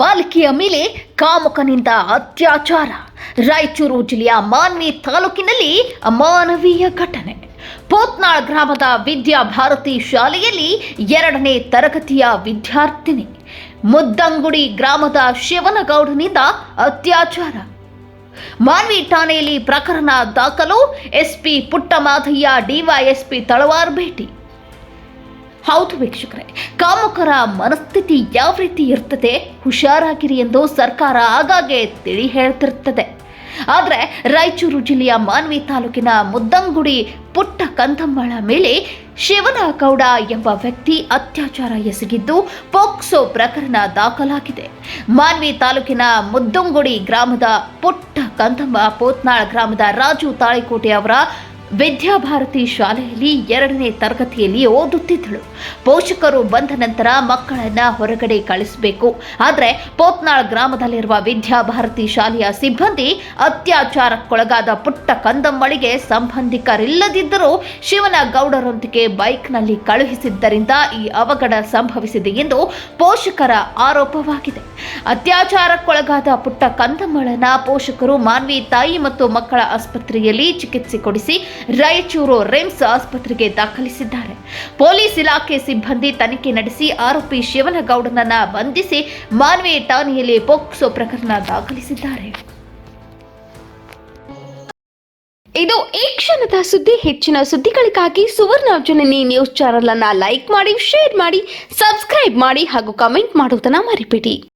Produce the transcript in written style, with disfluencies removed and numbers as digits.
ಬಾಲಕಿಯ ಮೇಲೆ ಕಾಮುಕನಿಂದ ಅತ್ಯಾಚಾರ. ರಾಯಚೂರು ಜಿಲ್ಲೆಯ ಮಾನ್ವಿ ತಾಲೂಕಿನಲ್ಲಿ ಅಮಾನವೀಯ ಘಟನೆ. ಪೋತ್ನಾಳ್ ಗ್ರಾಮದ ವಿದ್ಯಾಭಾರತಿ ಶಾಲೆಯಲ್ಲಿ 2ನೇ ತರಗತಿಯ ವಿದ್ಯಾರ್ಥಿನಿ ಮುದ್ದಂಗುಡಿ ಗ್ರಾಮದ ಶಿವನಗೌಡನಿಂದ ಅತ್ಯಾಚಾರ. ಮಾನ್ವಿ ಠಾಣೆಯಲ್ಲಿ ಪ್ರಕರಣ ದಾಖಲು. ಎಸ್ಪಿ ಪುಟ್ಟಮಾದಯ್ಯ, ಡಿವೈಎಸ್ಪಿ ತಳವಾರ್ ಭೇಟಿ. ಹೌದು ವೀಕ್ಷಕರೇ, ಕಾಮುಕರ ಮನಸ್ಥಿತಿ ಯಾವ ರೀತಿ ಇರ್ತದೆ, ಹುಷಾರಾಗಿರಿ ಎಂದು ಸರ್ಕಾರ ಆಗಾಗ್ಗೆ ತಿಳಿ ಹೇಳ್ತಿರ್ತದೆ. ಆದರೆ ರಾಯಚೂರು ಜಿಲ್ಲೆಯ ಮಾನ್ವಿ ತಾಲೂಕಿನ ಮುದ್ದಂಗುಡಿ ಪುಟ್ಟ ಕಂದಮ್ಮಳ ಮೇಲೆ ಶಿವನಗೌಡ ಎಂಬ ವ್ಯಕ್ತಿ ಅತ್ಯಾಚಾರ ಎಸಗಿದ್ದು ಪೋಕ್ಸೋ ಪ್ರಕರಣ ದಾಖಲಾಗಿದೆ. ಮಾನ್ವಿ ತಾಲೂಕಿನ ಮುದ್ದಂಗುಡಿ ಗ್ರಾಮದ ಪುಟ್ಟ ಕಂದಮ್ಮ ಪೋತ್ನಾಳ್ ಗ್ರಾಮದ ರಾಜು ತಾಳಿಕೋಟೆ ಅವರ ವಿದ್ಯಾಭಾರತಿ ಶಾಲೆಯಲ್ಲಿ 2ನೇ ತರಗತಿಯಲ್ಲಿ ಓದುತ್ತಿದ್ದಳು. ಪೋಷಕರು ಬಂದ ನಂತರ ಮಕ್ಕಳನ್ನ ಹೊರಗಡೆ ಕಳಿಸಬೇಕು. ಆದರೆ ಪೋತ್ನಾಳ್ ಗ್ರಾಮದಲ್ಲಿರುವ ವಿದ್ಯಾಭಾರತಿ ಶಾಲೆಯ ಸಿಬ್ಬಂದಿ ಅತ್ಯಾಚಾರಕ್ಕೊಳಗಾದ ಪುಟ್ಟ ಕಂದಮ್ಮಳಿಗೆ ಸಂಬಂಧಿಕರಿಲ್ಲದಿದ್ದರೂ ಶಿವನಗೌಡರೊಂದಿಗೆ ಬೈಕ್ನಲ್ಲಿ ಕಳುಹಿಸಿದ್ದರಿಂದ ಈ ಅವಘಡ ಸಂಭವಿಸಿದೆ ಎಂದು ಪೋಷಕರ ಆರೋಪವಾಗಿದೆ. ಅತ್ಯಾಚಾರಕ್ಕೊಳಗಾದ ಪುಟ್ಟ ಕಂದಮ್ಮಳನ್ನ ಪೋಷಕರು ಮಾನ್ವಿ ತಾಯಿ ಮತ್ತು ಮಕ್ಕಳ ಆಸ್ಪತ್ರೆಯಲ್ಲಿ ಚಿಕಿತ್ಸೆ ಕೊಡಿಸಿ ರಾಯಚೂರು ರಿಮ್ಸ್ ಆಸ್ಪತ್ರೆಗೆ ದಾಖಲಿಸಿದ್ದಾರೆ. ಪೊಲೀಸ್ ಇಲಾಖೆ ಸಿಬ್ಬಂದಿ ತನಿಖೆ ನಡೆಸಿ ಆರೋಪಿ ಶಿವನಗೌಡನನ್ನ ಬಂಧಿಸಿ ಮಾನ್ವಿ ಠಾಣೆಯಲ್ಲಿ ಪೋಕ್ಸೋ ಪ್ರಕರಣ ದಾಖಲಿಸಿದ್ದಾರೆ. ಇದು ಈ ಕ್ಷಣದ ಸುದ್ದಿ. ಹೆಚ್ಚಿನ ಸುದ್ದಿಗಳಿಗಾಗಿ ಸುವರ್ಣ ಜನನಿ ನ್ಯೂಸ್ ಚಾನೆಲ್ ಅನ್ನು ಲೈಕ್ ಮಾಡಿ, ಶೇರ್ ಮಾಡಿ, ಸಬ್ಸ್ಕ್ರೈಬ್ ಮಾಡಿ ಹಾಗೂ ಕಮೆಂಟ್ ಮಾಡುವುದನ್ನು ಮರಿಬೇಡಿ.